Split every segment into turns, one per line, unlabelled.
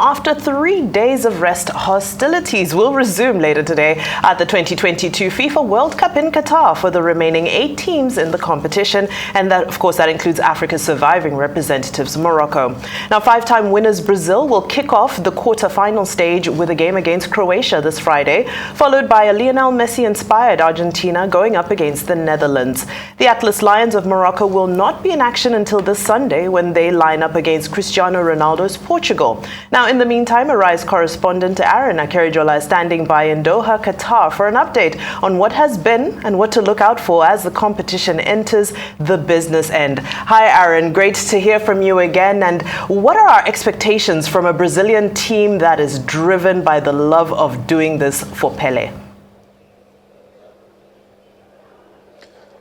After 3 days of rest, hostilities will resume later today at the 2022 FIFA World Cup in Qatar for the remaining 8 teams in the competition. And that, of course, that includes Africa's surviving representatives, Morocco. Now, 5-time winners Brazil will kick off the quarter-final stage with a game against Croatia this Friday, followed by a Lionel Messi-inspired Argentina going up against the Netherlands. The Atlas Lions of Morocco will not be in action until this Sunday when they line up against Cristiano Ronaldo's Portugal. Now, in the meantime, Arise correspondent Aron Akerejola is standing by in Doha, Qatar for an update on what has been and what to look out for as the competition enters the business end. Hi, Aron. Great to hear from you again. And what are our expectations from a Brazilian team that is driven by the love of doing this for Pele?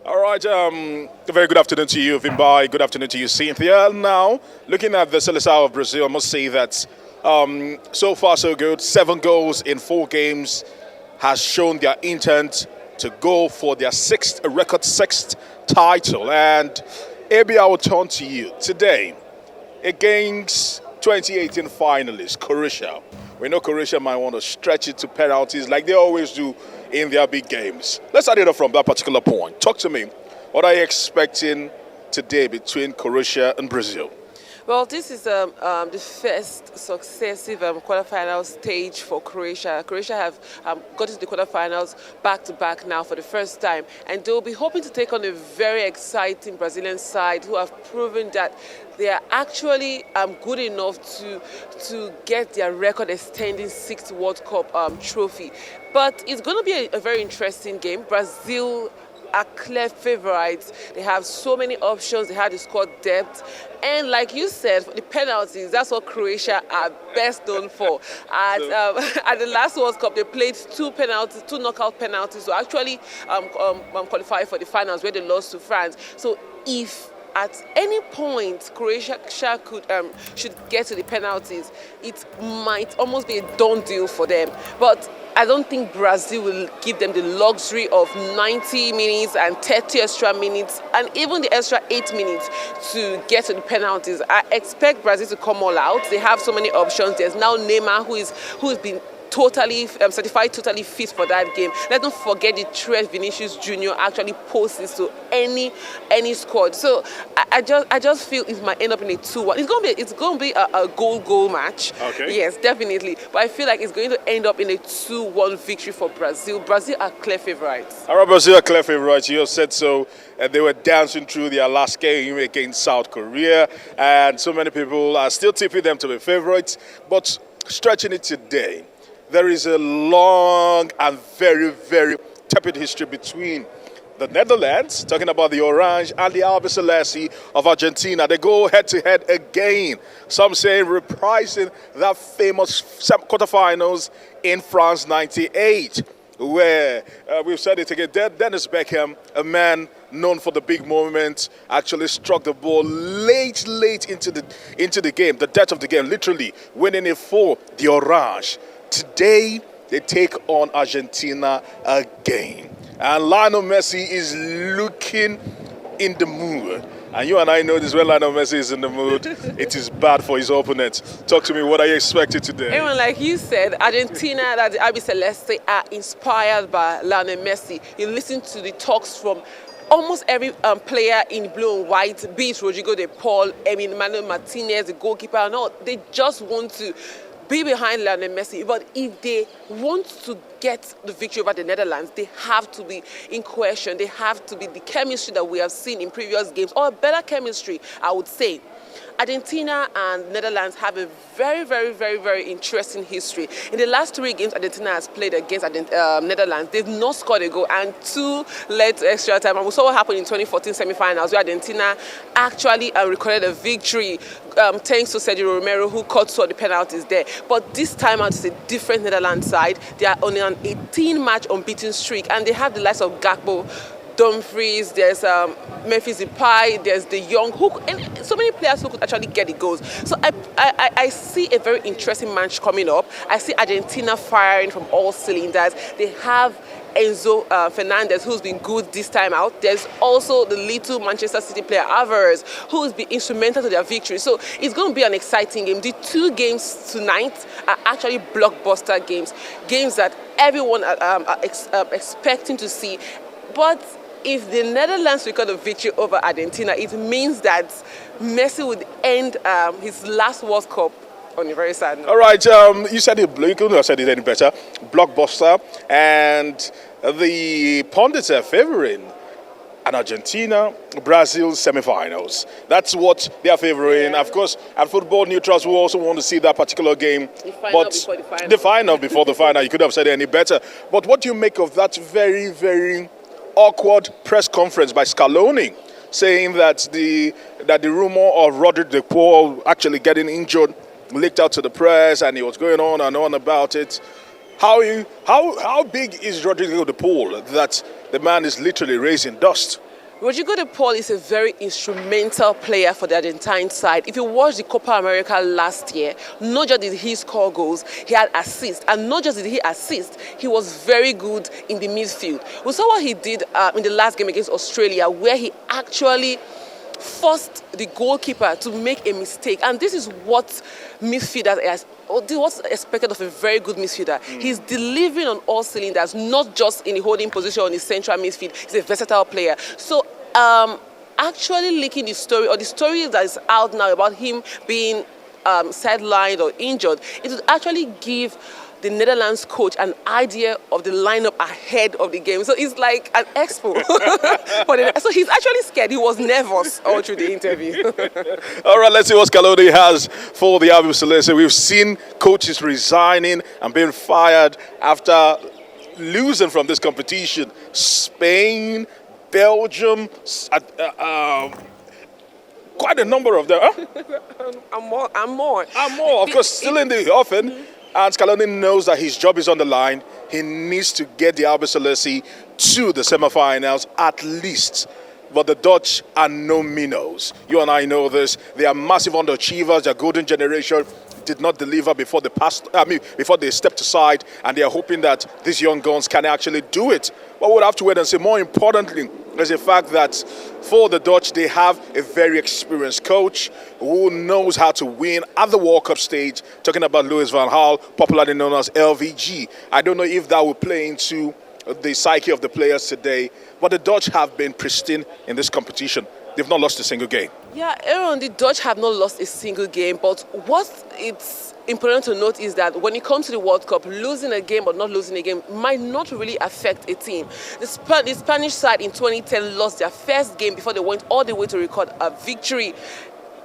All right, a very good afternoon to you, Vimbai. Good afternoon to you, Cynthia. Now, looking at the Seleção of Brazil, I must say that so far so good. 7 goals in 4 games has shown their intent to go for their record sixth title. And Abi, I will turn to you today against 2018 finalists, Croatia. We know Croatia might want to stretch it to penalties like they always do in their big games. Let's start it off from that particular point. Talk to me. What are you expecting today between Croatia and Brazil?
Well, this is the first successive quarterfinal stage for Croatia. Croatia have got into the quarterfinals back-to-back now for the first time. And they'll be hoping to take on a very exciting Brazilian side who have proven that they are actually good enough to get their record-extending 6th World Cup trophy. But it's going to be a very interesting game. Brazil are clear favorites. They have so many options. They have the squad depth. And like you said, for the penalties, that's what Croatia are best known for. At the last World Cup, they played 2 knockout penalties to actually qualify for the finals where they lost to France. So if at any point Croatia should get to the penalties, it might almost be a done deal for them. But I don't think Brazil will give them the luxury of 90 minutes and 30 extra minutes and even the extra 8 minutes to get to the penalties. I expect Brazil to come all out. They have so many options. There's now Neymar who's been totally certified totally fit for that game. Let's not forget the threat Vinicius Jr. actually poses to any squad. So I just feel it might end up in a 2-1. It's going to be a goal match.
Okay.
Yes, definitely. But I feel like it's going to end up in a 2-1 victory for Brazil. Brazil are clear favorites.
All right, Brazil are clear favorites. You have said so. They were dancing through their last game against South Korea, and so many people are still tipping them to be favorites. But stretching it today, there is a long and very, very tepid history between the Netherlands, talking about the Orange, and the Albiceleste of Argentina. They go head-to-head again. Some say reprising that famous quarterfinals in France '98, where we've said it again. Dennis Beckham, a man known for the big moments, actually struck the ball late into the game, the death of the game, literally winning it for the Orange. Today, they take on Argentina again. And Lionel Messi is looking in the mood. And you and I know this, when Lionel Messi is in the mood, it is bad for his opponent. Talk to me, what are you expecting today?
Everyone, like you said, Argentina, that the Albiceleste are inspired by Lionel Messi. You listen to the talks from almost every player in blue and white, be it Rodrigo de Paul, Emmanuel Martinez, the goalkeeper, no, they just want to be behind Lionel Messi. But if they want to get the victory over the Netherlands, they have to be in question. They have to be the chemistry that we have seen in previous games, or a better chemistry, I would say. Argentina and Netherlands have a very, very, very, very interesting history. In the last 3 games Argentina has played against Netherlands, they've not scored a goal and 2 led to extra time. And we saw what happened in 2014 semi-finals, where Argentina actually recorded a victory thanks to Sergio Romero, who caught the penalties there. But this time out, it's a different Netherlands side. They are on an 18-match unbeaten streak, and they have the likes of Gakpo, Dumfries, there's Memphis Depay, there's the young hook, and so many players who could actually get the goals. So I see a very interesting match coming up. I see Argentina firing from all cylinders. They have Enzo Fernandez, who's been good this time out. There's also the little Manchester City player, Alvarez, who's been instrumental to their victory. So it's going to be an exciting game. The two games tonight are actually blockbuster games, games that everyone are expecting to see. But if the Netherlands record a victory over Argentina, it means that Messi would end his last World Cup on a very sad note.
All right, you said it, you couldn't have said it any better. Blockbuster, and the pundits are favoring an Argentina-Brazil semi-finals. That's what they are favoring. Of course, at football neutrals, we also want to see that particular game.
The final before the final.
The final before the final. You could have said it any better. But what do you make of that very, very awkward press conference by Scaloni, saying that the rumor of Rodrigo de Paul actually getting injured leaked out to the press, and he was going on and on about it? How big is Rodrigo de Paul that the man is literally raising dust?
Rodrigo de Paul is a very instrumental player for the Argentine side. If you watch the Copa America last year, not just did he score goals, he had assists. And not just did he assist, he was very good in the midfield. We saw what he did in the last game against Australia, where he actually forced the goalkeeper to make a mistake. And this is what midfielders what's expected of a very good midfielder. He's delivering on all cylinders, not just in the holding position on the central midfield. He's a versatile player. So actually leaking the story, or the story that is out now about him being sidelined or injured, it would actually give the Netherlands coach an idea of the lineup ahead of the game. So it's like an expo. So he's actually scared. He was nervous all through the interview.
All right, let's see what Scaloni has for the Albi Celeste. We've seen coaches resigning and being fired after losing from this competition. Spain, Belgium, quite a number of them. Huh?
I'm more.
Of course, still in the offing. And Scaloni knows that his job is on the line. He needs to get the Albi Celeste to the semi-finals at least. But the Dutch are no minnows. You and I know this. They are massive underachievers. Their golden generation did not deliver before they stepped aside, and they are hoping that these young guns can actually do it. But we'll have to wait and see. More importantly, is the fact that for the Dutch, they have a very experienced coach who knows how to win at the World Cup stage. Talking about Louis van Gaal, popularly known as LVG. I don't know if that will play into the psyche of the players today, but the Dutch have been pristine in this competition. They've not lost a single game.
Yeah, Aaron, the Dutch have not lost a single game, but what it's important to note is that when it comes to the World Cup, losing a game or not losing a game might not really affect a team. The Spanish side in 2010 lost their first game before they went all the way to record a victory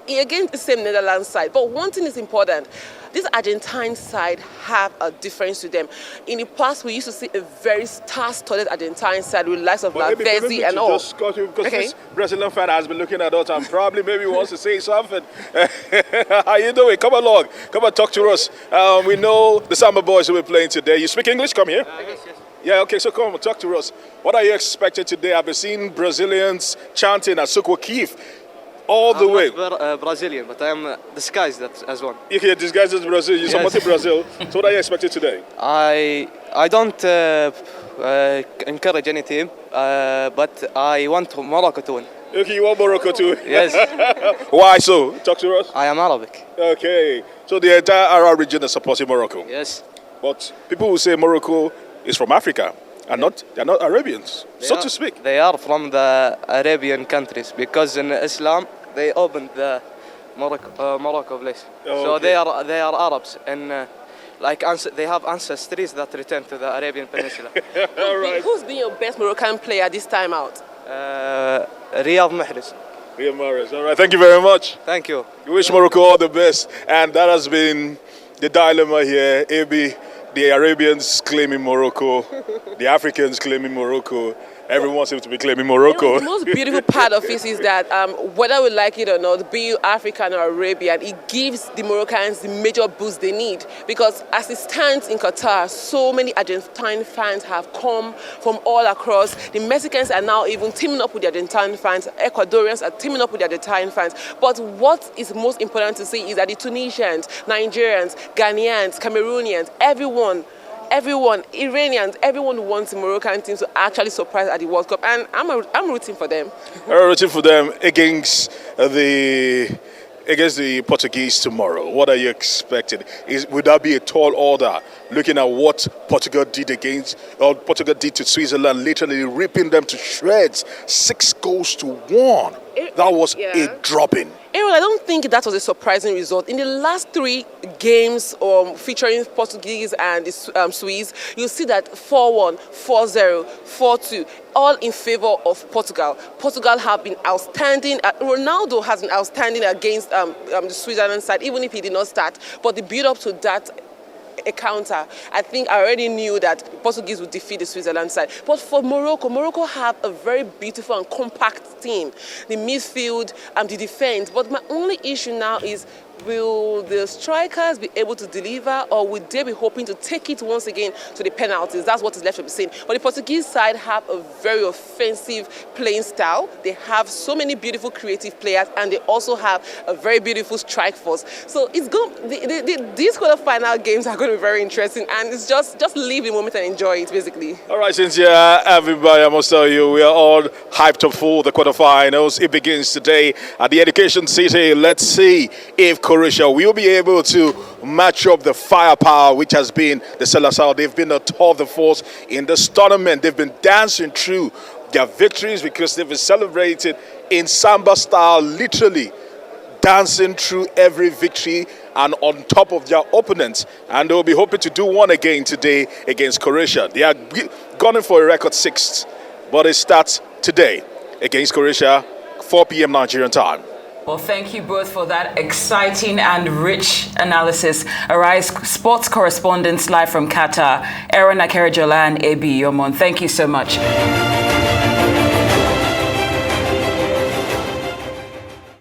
against the same Netherlands side. But one thing is important. This Argentine side have a difference to them. In the past, we used to see a very star-studded Argentine side with likes of Lavezzi and all.
Because this Brazilian fan has been looking at us and probably maybe wants to say something. How you doing? Come along. Come and talk to us. We know the Samba boys who will be playing today. You speak English? Come here.
Yes.
Yeah, okay, so come and talk to us. What are you expecting today? I've been seeing Brazilians chanting at Sukwa Kiev all the way.
I'm not Brazilian, but I am disguised as one.
You can disguise as Brazil. You're supporting Brazil. So what are you expecting today?
I don't encourage any team, but I want Morocco to win.
Okay, you want Morocco to win?
Yes.
Why so? Talk to us.
I am Arabic.
Okay, so the entire Arab region is supporting Morocco.
Yes.
But people will say Morocco is from Africa. And they're not Arabians, to speak.
They are from the Arabian countries because in Islam they opened the Morocco place.
Oh,
so
okay.
they are Arabs, and they have ancestries that return to the Arabian Peninsula.
All right.
Who's been your best Moroccan player this time out?
Riyad Mahrez.
Riyad Mahrez. All right. Thank you very much.
Thank you.
We wish Morocco all the best, and that has been the dilemma here. AB, the Arabians claiming Morocco, the Africans claiming Morocco. Everyone seems to be claiming Morocco.
The most beautiful part of this is that whether we like it or not, be you African or Arabian, it gives the Moroccans the major boost they need. Because as it stands in Qatar, so many Argentine fans have come from all across. The Mexicans are now even teaming up with the Argentine fans. Ecuadorians are teaming up with the Argentine fans. But what is most important to see is that the Tunisians, Nigerians, Ghanaians, Cameroonians, everyone everyone, Iranians, everyone wants the Moroccan team to actually surprise at the World Cup, and I'm rooting for them.
We're rooting for them against the Portuguese tomorrow. What are you expecting? Would that be a tall order? Looking at what Portugal did to Switzerland, literally ripping them to shreds, 6-1. That was a drubbing.
Aron, I don't think that was a surprising result. In the last 3 games featuring Portuguese and the Swiss, you see that 4-1, 4-0, 4-2, all in favor of Portugal. Portugal have been outstanding. Ronaldo has been outstanding against the Switzerland side, even if he did not start. But the build-up to that encounter, I think I already knew that Portuguese would defeat the Switzerland side. But for Morocco have a very beautiful and compact team. The midfield, the defense. But my only issue now is, will the strikers be able to deliver, or will they be hoping to take it once again to the penalties? That's what is left to be seen. But the Portuguese side have a very offensive playing style. They have so many beautiful creative players, and they also have a very beautiful strike force. So it's these quarter-final games are going to be very interesting, and it's just live the moment and enjoy it, basically.
All right, Cynthia, everybody, I must tell you, we are all hyped up for the quarterfinals. It begins today at the Education City. Let's see if Croatia will be able to match up the firepower which has been the Seleção. They've been a tour of the force in this tournament. They've been dancing through their victories because they've been celebrated in samba style, literally dancing through every victory and on top of their opponents. And they'll be hoping to do one again today against Croatia. They are gunning for a record 6th, but it starts today against Croatia, 4 p.m. Nigerian time.
Well, thank you both for that exciting and rich analysis. Arise sports correspondents live from Qatar, Aron, Akerejola and Iyomon. Thank you so much.